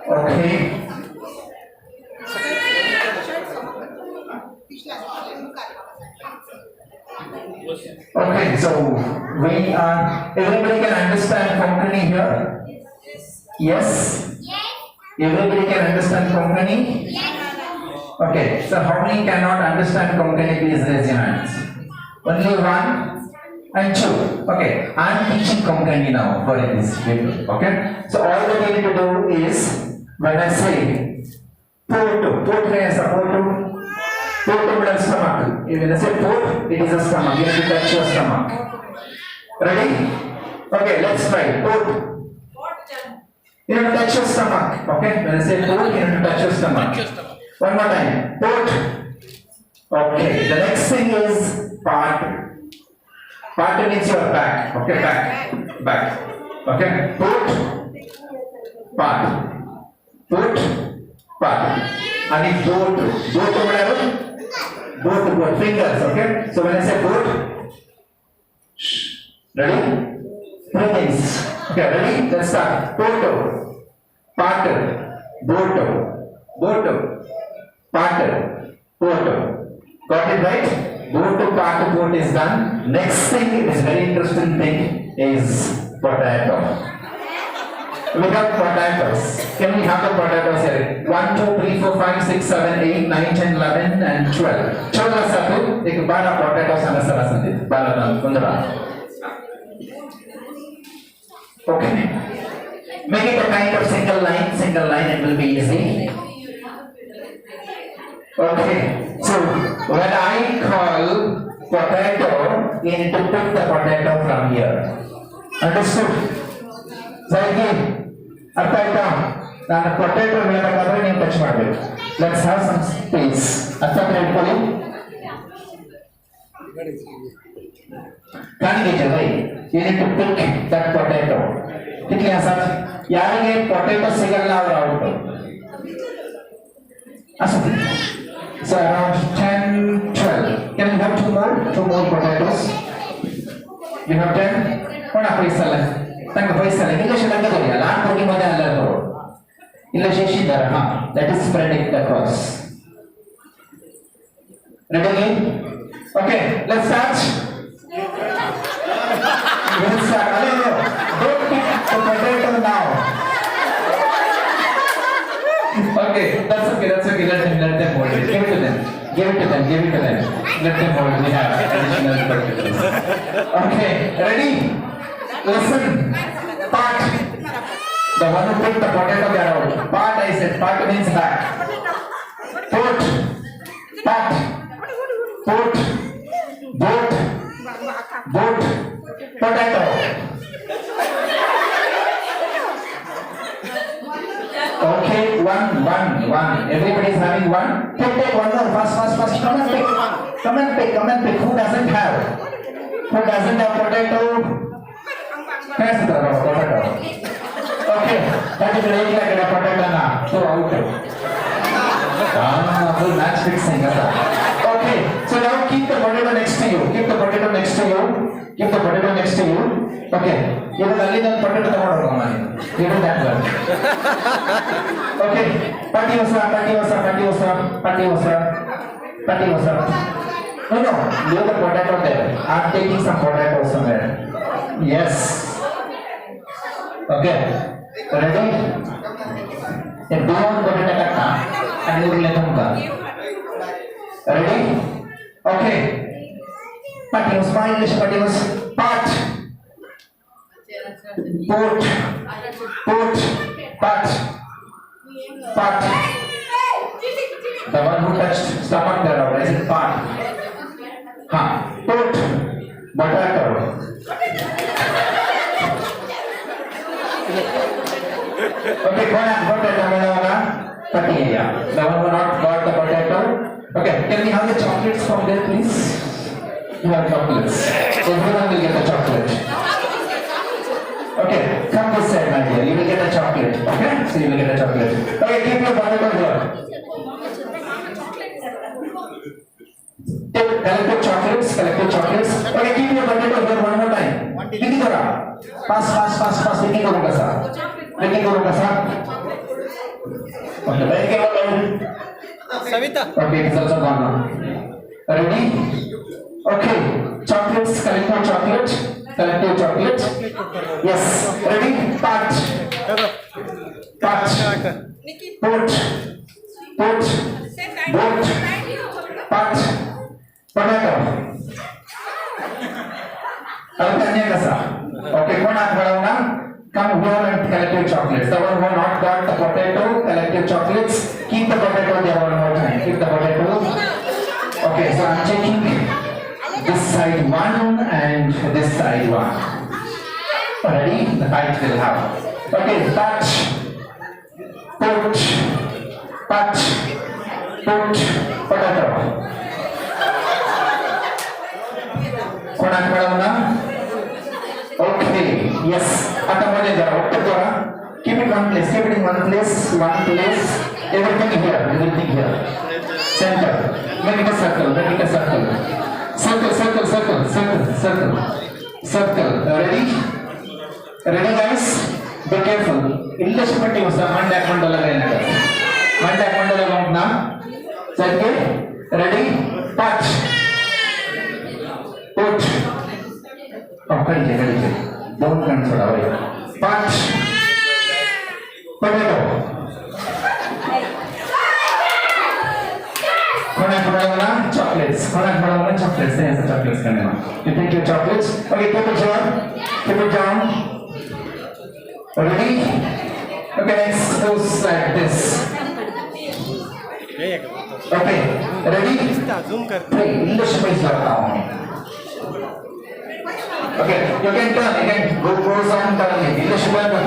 Okay. Okay, so we are. Everybody can understand Konkani here? Yes? Everybody can understand Konkani? Okay, so how many cannot understand Konkani? Please raise your hands. Only one and two. Okay, I am teaching Konkani now for this people. Okay, so all that you need to do is when I say port is a port means stomach. When I say port, it is a stomach. You have to touch your stomach. Ready? Okay, let's try. Port. You have to touch your stomach. Okay, when I say port, you have to touch your stomach. One more time. Port. Okay, the next thing is part. Part means your back. Okay, back. Okay, port, part. And it's both fingers. Okay, so when I say port, ready? Three things. Okay, ready? Let's start. Port, part, boat, part, port. Got it right? Boat, part, port is done. Next thing is very interesting thing is potato. We have potatoes. Can we have the potatoes here? 1, 2, 3, 4, 5, 6, 7, 8, 9, 10, 11 and 12. 12 satu, एक बार potatoes हमें सारा संदेश. 15. Okay. Make it a kind of single line, it will be easy. Okay. So when I call potato, you need to pick the potato from here. Understood? Zaigi. ಅರ್ಥ ಆಯ್ತಾ? ನಾನು potato ಹೇಳಬೇಕಾದ್ರೆ ನೀವು touch ಮಾಡಬೇಕು. Let's have some space. ಅರ್ಥ ಮಾಡ್ಕೊಳ್ಳಿ. ಕಾಣಿಗೆ bye. You need to pick that potato. ठीक ಸರ್. ಯಾರಿಗೆ ಪೊಟೇಟೊ ಸಿಗಲ್ಲ ಅವರು ಔಟ್. ಅಷ್ಟೇ. So around 10, 12. Can you have two more potatoes? You have 10? What are you selling? Thank you for selling. English language हो गया. लान कोई मजा अलग हो. Illustration हाँ. That is spreading across. Ready again? Okay. Let's start. Let's start. Don't pick the potato now. Okay. That's okay. Let them hold it. Give it to them. Let them hold it. We have additional potatoes. Okay. Ready? Listen, part. The one who picked the potato get out. Part I said. Part means back. Port. Part. Port. Boat. Potato. Okay, one. Everybody is having one. Take one more. Fast. Come and pick. Who doesn't have potato? Pass the potato. Okay, that is really like a potato now. So out. Full match fixing. Okay, so now keep the potato next to you. Okay, you will only done potato tomorrow, man. You do that one. Okay, Patiyosa. No, leave the potato there. I'm taking some potatoes somewhere. Yes. Okay. Ready? If you want potato katta, and you will let them go. Ready? Okay. Patios, part. Port. Part. The one who touched stomach there, is it part? Port. Potato. Okay, go and put it on the one who not got the potato. Okay, can we have the chocolates from there, please? You have chocolates. Everyone will get a chocolate. Okay, come this side, my dear. You will get a chocolate. Okay, so you will get a chocolate. Okay, keep your potato here. Collect the chocolates. Okay, keep your potato here one more time. Dikhi kora. Fast. Dikhi karo ka sa. Okay, very careful. Savita. Okay, it's also gone now. Ready? Okay, chocolates, collective chocolate. Collective chocolate. Yes, ready? Part. Part. Put. Put. Boat. Part. Potato. अब करने का सा. Okay, कौन हाथ बढ़ाऊंगा? Come here and collect your chocolates. The one who not got the potato, collect your chocolates. Keep the potato there one more time. Keep the potato. Okay, so I'm checking this side one and this side one. Ready? The fight will have. Okay, touch, put, potato. Kona khada Okay, yes. Atamale jara. Okay, jara. Keep it one place. Keep it in one place. One place. Everything here. Everything here. Center. Make it a circle. Make it a circle. Circle, circle, circle, circle, circle, circle. Ready? Ready, guys? Be careful. English patti usa mandak mandala gaina. Mandak mandala gauna. Okay. Ready? Touch. Put. Oh, ready. Don't control away. Touch. Potato. Chocolates. Chocolates. There's the chocolates coming on. You take your chocolates. Okay, keep it down. Keep it down. Ready? Okay, next goes like this. Okay, ready? Three. English space down. Okay, you can turn. Again, goes on turning. English space down.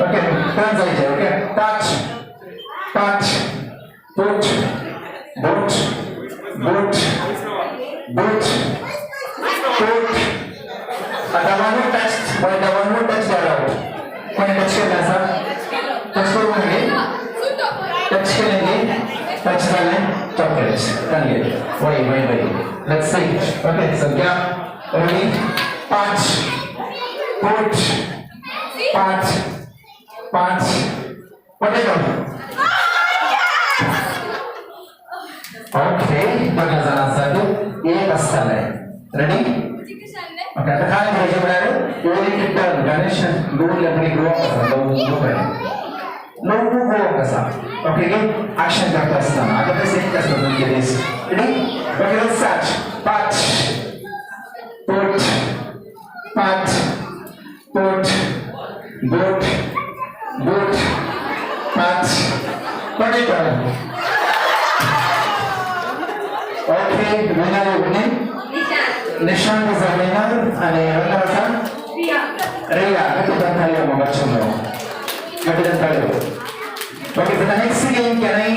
Okay, turn side. Okay, touch. Put. Boat. Put. And the one who touched, but the one who touched the out. When you touch it, touch the line, chocolates. Wait. Let's see. Okay, so gap. Ready? Punch. Put. Potato. Okay, bagaimana satu? Ini pasal. Ready? Okay, the kind of you will get done. Ganesh, go level grow up. No grow up. Okay, action करता है ना. अगर तो same करता है ये this. Ready? Okay, let's start. Put. Boat. Put. Potato. Okay, winner winning. Nishan is a winner and a winner is Ria. Better than Tayo. Okay, for the next game, can I